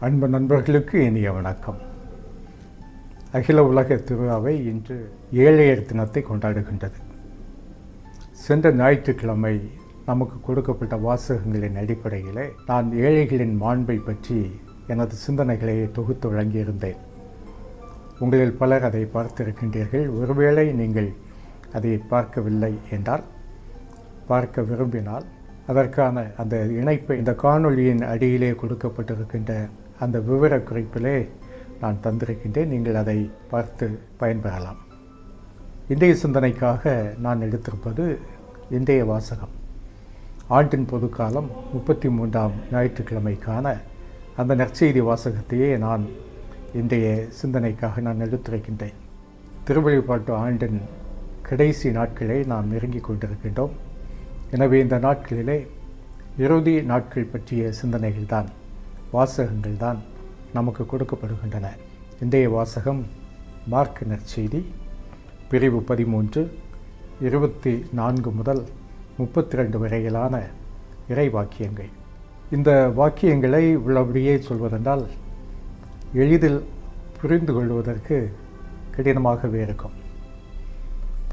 அன்பு நண்பர்களுக்கு இனிய வணக்கம். அகில உலக திருவிழாவை இன்று ஏழையர் தினத்தை கொண்டாடுகின்றது. சென்ற ஞாயிற்றுக்கிழமை நமக்கு கொடுக்கப்பட்ட வாசகங்களின் அடிப்படையிலே நான் ஏழைகளின் மாண்பை பற்றி எனது சிந்தனைகளை தொகுத்து வழங்கியிருந்தேன். உங்களில் பலர் அதை பார்த்திருக்கின்றீர்கள். ஒருவேளை நீங்கள் அதை பார்க்கவில்லை என்றால், பார்க்க விரும்பினால் அதற்கான அந்த இணைப்பை இந்த காணொளியின் அடியிலே கொடுக்கப்பட்டிருக்கின்ற அந்த விவரக்குறிப்பிலே நான் தந்திருக்கின்றேன். நீங்கள் அதை பார்த்து பயன்பெறலாம். இன்றைய சிந்தனைக்காக நான் எடுத்திருப்பது இன்றைய வாசகம். ஆண்டின் பொதுக்காலம் 33ஆம் ஞாயிற்றுக்கிழமைக்கான அந்த நற்செய்தி வாசகத்தையே நான் இன்றைய சிந்தனைக்காக நான் எடுத்திருக்கின்றேன். திருவழிபாட்டு ஆண்டின் கடைசி நாட்களை நாம் நெருங்கிக் கொண்டிருக்கின்றோம். எனவே இந்த நாட்களிலே இறுதி நாட்கள் பற்றிய சிந்தனைகள்தான், வாசகங்கள் தான் நமக்கு கொடுக்கப்படுகின்றன. இன்றைய வாசகம் மார்க் நற்செய்தி பிரிவு 13 24 முதல் 32 வரையிலான இறை வாக்கியங்கள். இந்த வாக்கியங்களை உள்ளபடியே சொல்வதென்றால் எளிதில் புரிந்து கொள்வதற்கு கடினமாகவே இருக்கும்.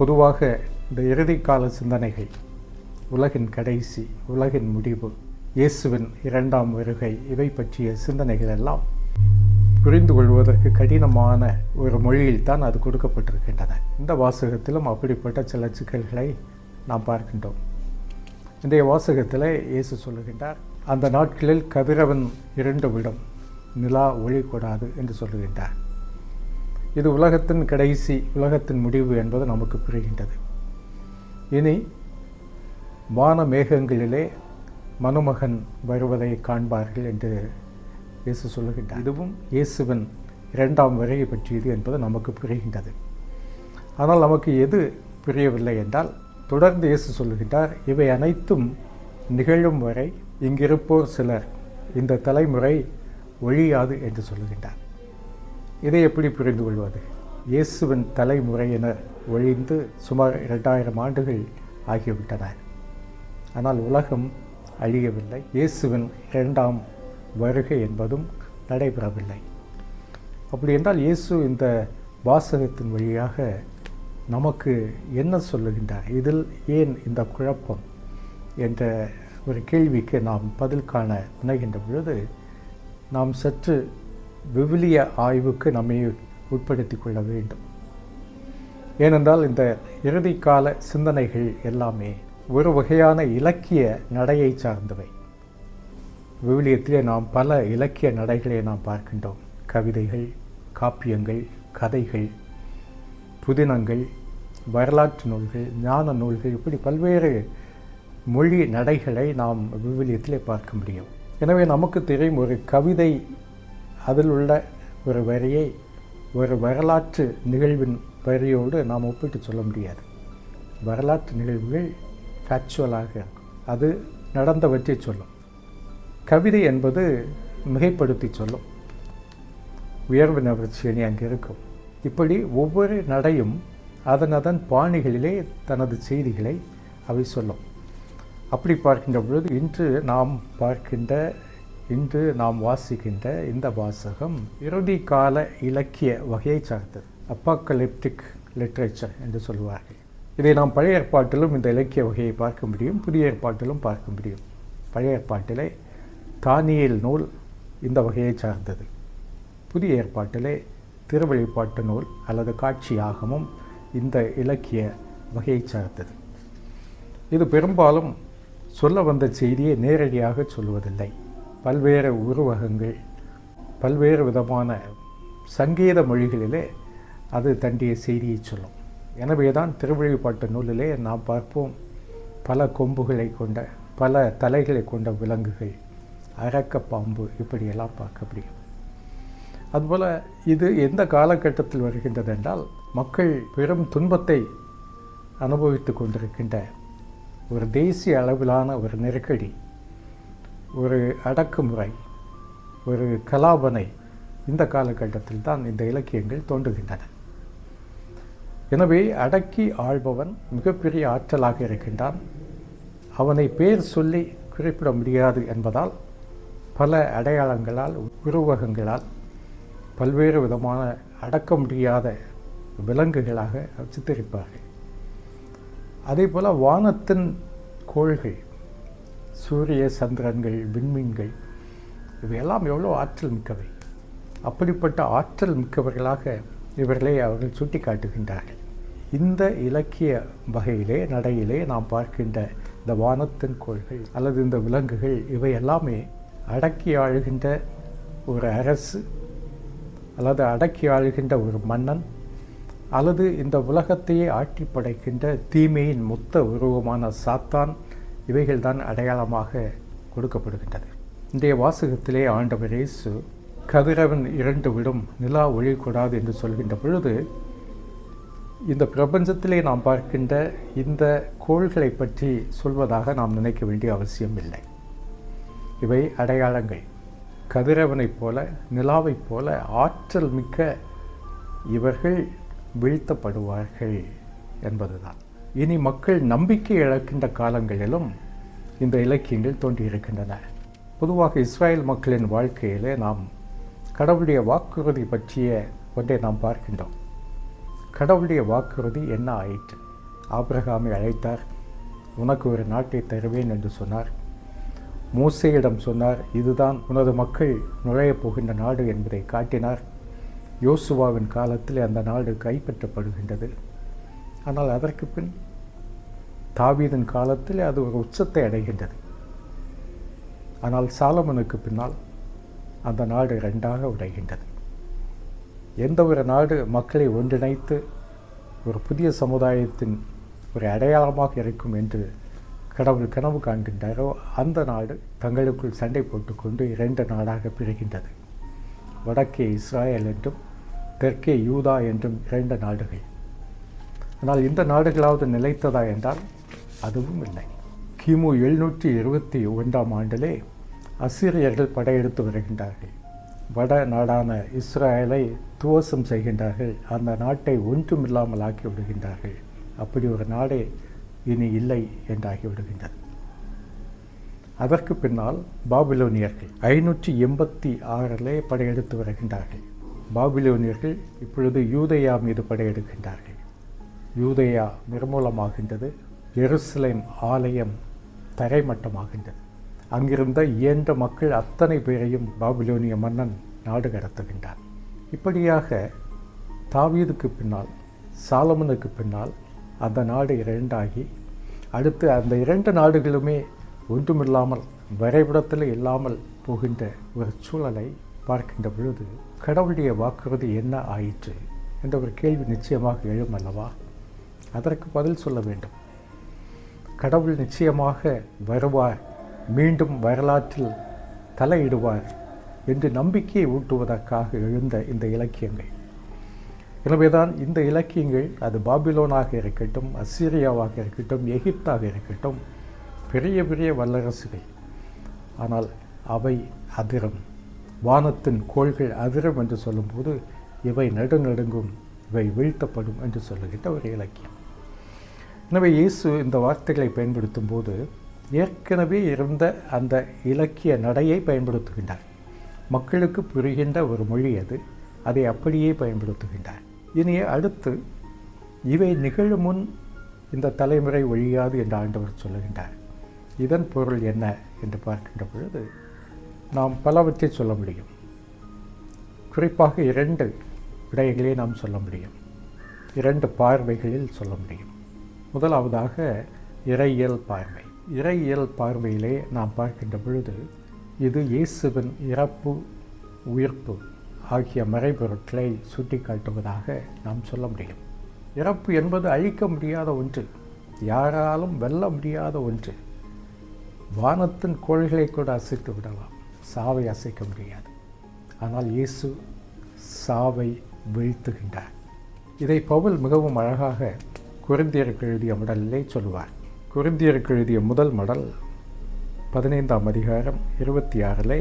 பொதுவாக இந்த இறுதிக்கால சிந்தனைகள், உலகின் கடைசி, உலகின் முடிவு, இயேசுவின் 2ஆம் வருகை, இவை பற்றிய சிந்தனைகள் எல்லாம் புரிந்து கொள்வதற்கு கடினமான ஒரு மொழியில்தான் அது கொடுக்கப்பட்டிருக்கின்றன. இந்த வாசகத்திலும் அப்படிப்பட்ட சில சிக்கல்களை நாம் பார்க்கின்றோம். இன்றைய வாசகத்தில் இயேசு சொல்லுகின்றார், அந்த நாட்களில் கதிரவன் இருண்டு விடும், நிலா ஒளி கொடாது என்று சொல்லுகின்றார். இது உலகத்தின் கடைசி, உலகத்தின் முடிவு என்பது நமக்கு புரிகின்றது. இனி வான மேகங்களிலே மனுமகன் வருவதை காண்பார்கள் என்று இயேசு சொல்லுகின்றார். இதுவும் இயேசுவின் 2ஆம் வருகை பற்றியது என்பது நமக்கு புரிகின்றது. ஆனால் நமக்கு எது புரியவில்லை என்றால், தொடர்ந்து இயேசு சொல்லுகின்றார், இவை அனைத்தும் நிகழும் வரை இங்கிருப்போர் சிலர் இந்த தலைமுறை ஒழியாது என்று சொல்லுகின்றார். இதை எப்படி புரிந்து கொள்வது? இயேசுவின் தலைமுறையினர் ஒழிந்து சுமார் 2000 ஆண்டுகள் ஆகிவிட்டன. ஆனால் உலகம் அழியவில்லை. இயேசுவின் 2ஆம் வருகை என்பதும் நடைபெறவில்லை. அப்படி என்றால் இயேசு இந்த வாசகத்தின் வழியாக நமக்கு என்ன சொல்லுகின்றார்? இதில் ஏன் இந்த குழப்பம் என்ற ஒரு கேள்விக்கு நாம் பதில் காண முனைகின்ற பொழுது நாம் சற்று விவிலிய ஆய்வுக்கு நம்மை உட்படுத்தி கொள்ள வேண்டும். ஏனென்றால் இந்த இறுதிக்கால சிந்தனைகள் எல்லாமே ஒரு வகையான இலக்கிய நடையை சார்ந்தவை. விவிலியத்திலே நாம் பல இலக்கிய நடைகளை நாம் பார்க்கின்றோம். கவிதைகள், காப்பியங்கள், கதைகள், புதினங்கள், வரலாற்று நூல்கள், ஞான நூல்கள், இப்படி பல்வேறு மொழி நடைகளை நாம் விவிலியத்திலே பார்க்க முடியும். எனவே நமக்கு தெரியும், ஒரு கவிதை அதில் உள்ள ஒரு வரியை ஒரு வரலாற்று நிகழ்வின் வரியோடு நாம் ஒப்பிட்டு சொல்ல முடியாது. வரலாற்று நிகழ்வுகள் ஃபேக்சுவலாக இருக்கும், அது நடந்தவற்றை சொல்லும். கவிதை என்பது மிகைப்படுத்தி சொல்லும், உயர்வு நவர்ச்சியணி அங்கே இருக்கும். இப்படி ஒவ்வொரு நடையும் அதன் பாணிகளிலே தனது செய்திகளை அவை சொல்லும். அப்படி பார்க்கின்ற பொழுது இன்று நாம் வாசிக்கின்ற இந்த வாசகம் இறுதி கால இலக்கிய வகையை சார்ந்தது. அப்பாக்கலிப்டிக் லிட்ரேச்சர் என்று சொல்வார்கள். இதை நாம் பழைய ஏற்பாட்டிலும் இந்த இலக்கிய வகையை பார்க்க முடியும், புதிய ஏற்பாட்டிலும் பார்க்க முடியும். பழைய ஏற்பாட்டிலே தானியேல் நூல் இந்த வகையை சார்ந்தது. புதிய ஏற்பாட்டிலே திருவழிபாட்டு நூல் அல்லது காட்சியாகமும் இந்த இலக்கிய வகையை சார்ந்தது. இது பெரும்பாலும் சொல்ல வந்த செய்தியை நேரடியாக சொல்வதில்லை. பல்வேறு உருவகங்கள், பல்வேறு விதமான சங்கீத மொழிகளிலே அது தண்டிய செய்தியை சொல்லும். எனவே தான் திருவழிபாட்டு நூலிலே நாம் பார்ப்போம், பல கொம்புகளை கொண்ட, பல தலைகளை கொண்ட விலங்குகள், அரக்க பாம்பு, இப்படியெல்லாம் பார்க்க முடியும். அதுபோல் இது எந்த காலகட்டத்தில் வருகின்றது என்றால், மக்கள் பெரும் துன்பத்தை அனுபவித்து கொண்டிருக்கின்ற ஒரு தேசிய அளவிலான ஒரு நெருக்கடி, ஒரு அடக்குமுறை, ஒரு கலாபனை, இந்த காலகட்டத்தில் தான் இந்த இலக்கியங்கள் தோன்றுகின்றன. எனவே அடக்கி ஆள்பவன் மிகப்பெரிய ஆற்றலாக இருக்கின்றான். அவனை பேர் சொல்லி குறிப்பிட முடியாது என்பதால் பல அடையாளங்களால், உருவகங்களால், பல்வேறு விதமான அடக்க முடியாத விலங்குகளாக சித்தரிப்பார்கள். அதே போல் வானத்தின் கோள்கள், சூரிய சந்திரன்கள், விண்மீன்கள், இவையெல்லாம் எவ்வளோ ஆற்றல் மிக்கவை. அப்படிப்பட்ட ஆற்றல் மிக்கவர்களாக இவர்களை அவர்கள் சுட்டி காட்டுகின்றார்கள். இந்த இலக்கிய வகையிலே, நடையிலே நாம் பார்க்கின்ற இந்த வானத்தின் கோள்கள் அல்லது இந்த விலங்குகள், இவை எல்லாமே அடக்கி ஆளுகின்ற ஒரு அரசு அல்லது அடக்கி ஆளுகின்ற ஒரு மன்னன் அல்லது இந்த உலகத்தையே ஆட்டி படைக்கின்ற தீமையின் மொத்த உருவமான சாத்தான், இவைகள்தான் அடையாளமாக கொடுக்கப்படுகின்றது. இன்றைய வாசகத்திலே ஆண்டவர் இயேசு கதிரவன் இரண்டு விடும், நிலா ஒளிக்கூடாது என்று சொல்கின்ற பொழுது, இந்த பிரபஞ்சத்திலே நாம் பார்க்கின்ற இந்த கோள்களை பற்றி சொல்வதாக நாம் நினைக்க வேண்டிய அவசியம் இல்லை. இவை அடையாளங்கள். கதிரவனைப் போல, நிலாவைப் போல ஆற்றல் மிக்க இவர்கள் வீழ்த்தப்படுவார்கள் என்பதுதான். இனி மக்கள் நம்பிக்கை இழக்கின்ற காலங்களிலும் இந்த இலக்கியங்கள் தோன்றியிருக்கின்றன. பொதுவாக இஸ்ராயல் மக்களின் வாழ்க்கையிலே நாம் கடவுளுடைய வாக்குறுதி பற்றிய ஒன்றை நாம் பார்க்கின்றோம். கடவுளுடைய வாக்குறுதி என்ன ஆயிற்று? ஆபிரகாமை அழைத்தார், உனக்கு ஒரு நாட்டை தருவேன் என்று சொன்னார். மோசேயிடம் சொன்னார், இதுதான் உனது மக்கள் நுழையப் போகின்ற நாடு என்பதை காட்டினார். யோசுவாவின் காலத்தில் அந்த நாடு கைப்பற்றப்படுகின்றது. ஆனால் அதற்கு பின் தாவீதின் காலத்தில் அது ஒரு உச்சத்தை அடைகின்றது. ஆனால் சாலமனுக்கு பின்னால் அந்த நாடு இரண்டாக உடைகின்றது. எந்த ஒரு நாடு மக்களை ஒன்றிணைத்து ஒரு புதிய சமுதாயத்தின் ஒரு அடையாளமாக இருக்கும் என்று கடவுள் கனவு காண்கின்றாரோ, அந்த நாடு தங்களுக்குள் சண்டை போட்டுக்கொண்டு இரண்டு நாடாக பிரிகின்றது. வடக்கே இஸ்ராயல் என்றும் தெற்கே யூதா என்றும் இரண்டு நாடுகள். ஆனால் இந்த நாடுகளாவது நிலைத்ததா என்றால் அதுவும் இல்லை. கிமு 721ஆம் ஆண்டிலே அசீரியர்கள் படையெடுத்து வருகின்றார்கள். வட நாடான இஸ்ராயலை துவசம் செய்கின்றார்கள். அந்த நாட்டை ஒன்றுமில்லாமல் ஆக்கி விடுகின்றார்கள். அப்படி ஒரு நாடே இனி இல்லை என்றாகிவிடுகின்றது. அதற்கு பின்னால் பாபிலோனியர்கள் 586 படையெடுத்து வருகின்றார்கள். பாபிலோனியர்கள் இப்பொழுது யூதேயா மீது படையெடுக்கின்றார்கள். யூதேயா நிர்மூலமாகின்றது. எருசலேம் ஆலயம் தரைமட்டமாகின்றது. அங்கிருந்த இயன்ற மக்கள் அத்தனை பேரையும் பாபிலோனிய மன்னன் நாடு கடத்துகின்றார். இப்படியாக தாவீதுக்கு பின்னால், சாலமனுக்கு பின்னால் அந்த நாடு இரண்டாகி, அடுத்து அந்த இரண்டு நாடுகளுமே ஒன்றுமில்லாமல் வரைபடத்தில் இல்லாமல் போகின்ற ஒரு சூழலை பார்க்கின்ற பொழுது, கடவுளுடைய வாக்குறுதி என்ன ஆயிற்று என்ற ஒரு கேள்வி நிச்சயமாக எழும் அல்லவா? அதற்கு பதில் சொல்ல வேண்டும். கடவுள் நிச்சயமாக வருவார், மீண்டும் வரலாற்றில் தலையிடுவார் என்று நம்பிக்கையை ஊட்டுவதற்காக எழுந்த இந்த இலக்கியங்கள். எனவேதான் இந்த இலக்கியங்கள், அது பாபிலோனாக இருக்கட்டும், அசீரியாவாக இருக்கட்டும், எகிப்தாக இருக்கட்டும், பெரிய பெரிய வல்லரசுகள், ஆனால் அவை அதிரும். வானத்தின் கோள்கள் அதிரும் என்று சொல்லும்போது இவை நடுநடுங்கும், இவை வீழ்த்தப்படும் என்று சொல்லுகின்ற ஒரு இலக்கியம். எனவே இயேசு இந்த வார்த்தைகளை பயன்படுத்தும் போது ஏற்கனவே இருந்த அந்த இலக்கிய நடையை பயன்படுத்துகின்றார். மக்களுக்கு புரிகின்ற ஒரு மொழி அது, அதை அப்படியே பயன்படுத்துகின்றார். இனி அடுத்து இவை நிகழும் முன் இந்த தலைமுறை ஒழியாது என்று ஆண்டவர் சொல்லுகின்றார். இதன் பொருள் என்ன என்று பார்க்கின்ற பொழுது நாம் பலவற்றை சொல்ல முடியும். குறிப்பாக 2 விடயங்களை நாம் சொல்ல முடியும், 2 பார்வைகளில் சொல்ல முடியும். முதலாவதாக இறையியல் பார்வை. இறையியல் பார்வையிலே நாம் பார்க்கின்ற பொழுது இது இயேசுவின் இறப்பு, உயிர்ப்பு ஆகிய மறைபொருட்களை சுட்டி காட்டுவதாக நாம் சொல்ல முடியும். இறப்பு என்பது அழிக்க முடியாத ஒன்று, யாராலும் வெல்ல முடியாத ஒன்று. வானத்தின் கோள்களை கூட அசைத்து விடலாம், சாவை அசைக்க முடியாது. ஆனால் இயேசு சாவை வீழ்த்துகின்றார். இதை பவுல் மிகவும் அழகாக கொரிந்தியருக்கு எழுதிய மடலிலே சொல்லுவார். கொரிந்தியருக்கு எழுதிய முதல் மடல் 15ஆம் அதிகாரம் 26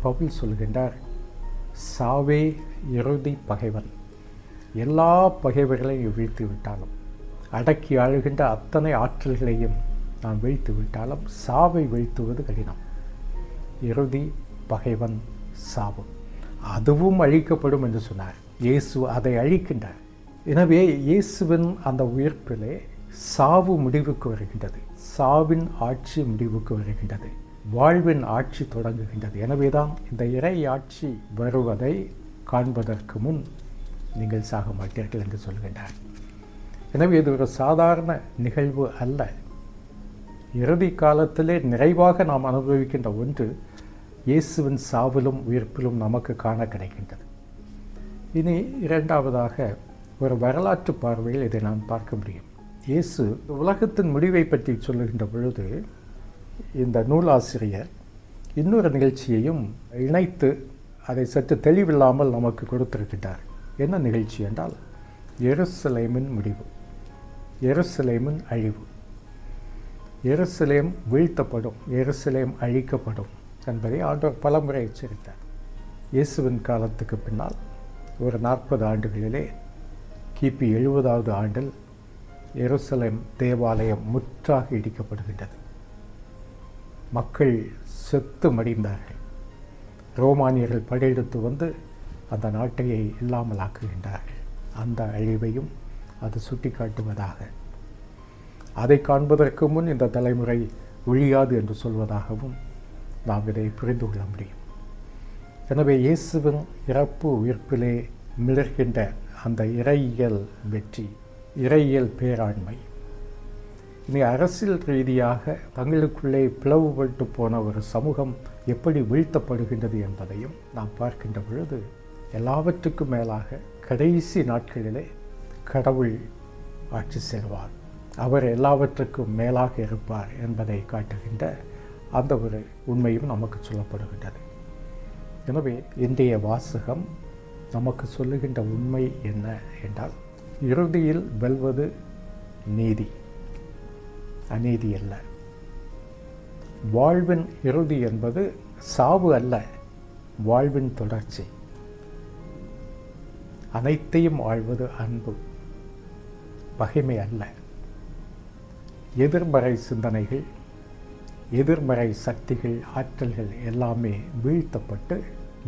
பவுல் சொல்கின்றார், சாவே இறுதி பகைவன். எல்லா பகைவர்களையும் வீழ்த்து விட்டாலும், அடக்கி ஆளுகின்ற அத்தனை ஆற்றல்களையும் நாம் வீழ்த்து விட்டாலும் சாவை வீழ்த்துவது கடினம். இறுதி பகைவன் சாவு. அதுவும் அழிக்கப்படும் என்று சொன்னார். இயேசு அதை அழிக்கின்றார். எனவே இயேசுவின் அந்த உயிர்ப்பிலே சாவு முடிவுக்கு வருகின்றது, சாவின் ஆட்சி முடிவுக்கு வருகின்றது, வாழ்வின் ஆட்சி தொடங்குகின்றது. எனவேதான் இந்த இறை ஆட்சி வருவதை காண்பதற்கு முன் நீங்கள் சாக மாட்டீர்கள் என்று சொல்கின்றார். எனவே இது ஒரு சாதாரண நிகழ்வு அல்ல. இறுதி காலத்திலே நிறைவாக நாம் அனுபவிக்கின்ற ஒன்று இயேசுவின் சாவிலும் உயிர்ப்பிலும் நமக்கு காண கிடைக்கின்றது. இனி இரண்டாவதாக ஒரு வரலாற்று பார்வையில் இதை நாம் பார்க்க முடியும். இயேசு உலகத்தின் முடிவை பற்றி சொல்லுகின்ற பொழுது இந்த நூலாசிரியர் இன்னொரு நிகழ்ச்சியையும் இணைத்து அதை சற்று தெளிவில்லாமல் நமக்கு கொடுத்திருக்கின்றார். என்ன நிகழ்ச்சி என்றால் எருசலேமின் முடிவு, எருசலேமின் அழிவு. எருசலேம் வீழ்த்தப்படும், எருசலேம் அழிக்கப்படும் என்பதை ஆண்டவர் பலமுறை எச்சரித்தார். இயேசுவின் காலத்துக்கு பின்னால் ஒரு 40 ஆண்டுகளிலே கிபி 70வது ஆண்டில் எருசலேம் தேவாலயம் முற்றாக இடிக்கப்படுகின்றது. மக்கள் செத்து மடிந்தார்கள். ரோமானியர்கள் படையெடுத்து வந்து அந்த நாட்டையை இல்லாமலாக்குகின்றார்கள். அந்த அழிவையும் அது சுட்டி காட்டுவதாக, அதை காண்பதற்கு முன் இந்த தலைமுறை ஒழியாது என்று சொல்வதாகவும் நாம் இதை புரிந்து கொள்ள முடியும். எனவே இயேசுவின் இறப்பு உயிர்ப்பிலே மிளர்கின்ற அந்த இறையியல் வெற்றி, இறையியல் பேராண்மை, இனி அரசியல் ரீதியாக தங்களுக்குள்ளே பிளவுபட்டு போன ஒரு சமூகம் எப்படி வீழ்த்தப்படுகின்றது என்பதையும் நாம் பார்க்கின்ற பொழுது, எல்லாவற்றுக்கும் மேலாக கடைசி நாட்களிலே கடவுள் ஆட்சி செய்வார், அவர் எல்லாவற்றுக்கும் மேலாக இருப்பார் என்பதை காட்டுகின்ற அந்த ஒரு உண்மையும் நமக்கு சொல்லப்படுகின்றது. எனவே இன்றைய வாசகம் நமக்கு சொல்லுகின்ற உண்மை என்ன என்றால், இறுதியில் வெல்வது நீதி, அநீதி அல்ல. வாழ்வின் இறுதி என்பது சாவு அல்ல, வாழ்வின் தொடர்ச்சி. அனைத்தையும் ஆழ்வது அன்பு, பகைமை அல்ல. எதிர்மறை சிந்தனைகள், எதிர்மறை சக்திகள், ஆற்றல்கள் எல்லாமே வீழ்த்தப்பட்டு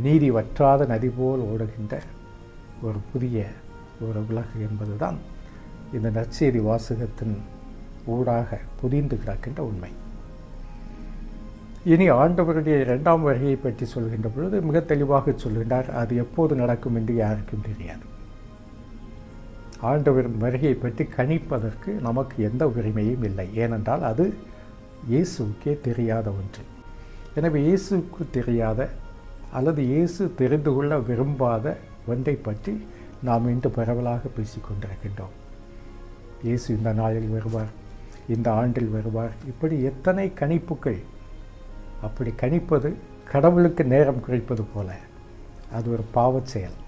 நீதி வற்றாத நதி போல் ஓடுகின்ற ஒரு புதிய ஒரு உலகு என்பதுதான் இந்த நற்செய்தி வாசகத்தின் ஊடாக புதிந்து கிடக்கின்ற உண்மை. இனி ஆண்டவருடைய 2ஆம் வருகையை பற்றி சொல்கின்ற பொழுது மிக தெளிவாக சொல்கின்றார். அது எப்போது நடக்கும் என்று யாருக்கும் தெரியாது. ஆண்டவரின் வருகையை பற்றி கணிப்பதற்கு நமக்கு எந்த உரிமையும் இல்லை. ஏனென்றால் அது இயேசுக்கே தெரியாத ஒன்று. எனவே இயேசுக்கு தெரியாத அல்லது இயேசு தெரிந்து கொள்ள விரும்பாத ஒன்றை பற்றி நாம் இன்று பரவலாக பேசிக்கொண்டிருக்கின்றோம். இயேசு இந்த நாளில் வருவார், இந்த ஆண்டில் வருவார், இப்படி எத்தனை கணிப்புகள். அப்படி கணிப்பது கடவுளுக்கு நேரம் குறிப்பது போல அது ஒரு பாவச் செயல்.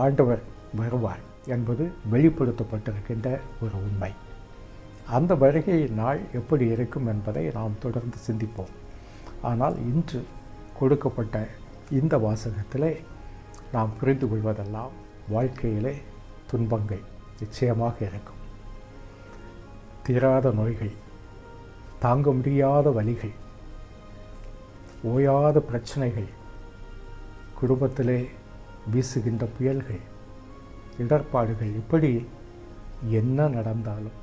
ஆண்டவர் வருவார் என்பது வெளிப்படுத்தப்பட்டிருக்கின்ற ஒரு உண்மை. அந்த வருகை நாள் எப்படி இருக்கும் என்பதை நாம் தொடர்ந்து சிந்திப்போம். ஆனால் இன்று கொடுக்கப்பட்ட இந்த வாசகத்திலே நாம் புரிந்து கொள்வதெல்லாம், வாழ்க்கையிலே துன்பங்கள் நிச்சயமாக இருக்கும், தீராத நோய்கள், தாங்க முடியாத வலிகள், ஓயாத பிரச்சனைகள், குடும்பத்திலே வீசுகின்ற புயல்கள், இடர்பாடுகள், இப்படி என்ன நடந்தாலும்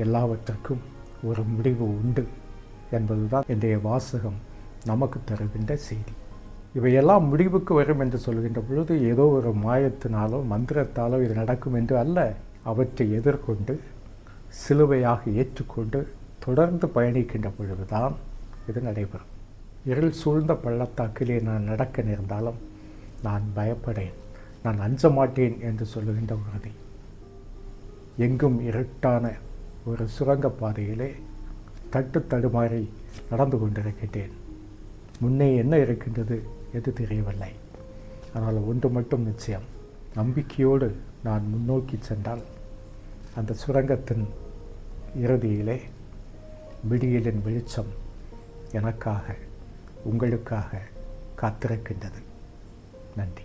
எல்லாவற்றுக்கும் ஒரு முடிவு உண்டு என்பதுதான் இன்றைய வாசகம் நமக்கு தருகின்ற செய்தி. இவையெல்லாம் முடிவுக்கு வரும் என்று சொல்கின்ற பொழுது ஏதோ ஒரு மாயத்தினாலோ மந்திரத்தாலோ இது நடக்கும் என்று அல்ல. அவற்றை எதிர்கொண்டு சிலுவையாக ஏற்றுக்கொண்டு தொடர்ந்து பயணிக்கின்ற பொழுதுதான் இது நடைபெறும். இருள் சூழ்ந்த பள்ளத்தாக்கிலே நான் நடக்க நேர்ந்தாலும் நான் பயப்படேன், நான் அஞ்ச மாட்டேன் என்று சொல்லுகின்ற உறுதி. எங்கும் இருட்டான ஒரு சுரங்கப்பாதையிலே தட்டு தடுமாறி நடந்து கொண்டிருக்கின்றேன். முன்னே என்ன இருக்கின்றது எது தெரியவில்லை. ஆனால் ஒன்று மட்டும் நிச்சயம், நம்பிக்கையோடு நான் முன்னோக்கி சென்றால் அந்த சுரங்கத்தின் இறுதியிலே விடியலின் வெளிச்சம் எனக்காக, உங்களுக்காக காத்திருக்கின்றது. நன்றி.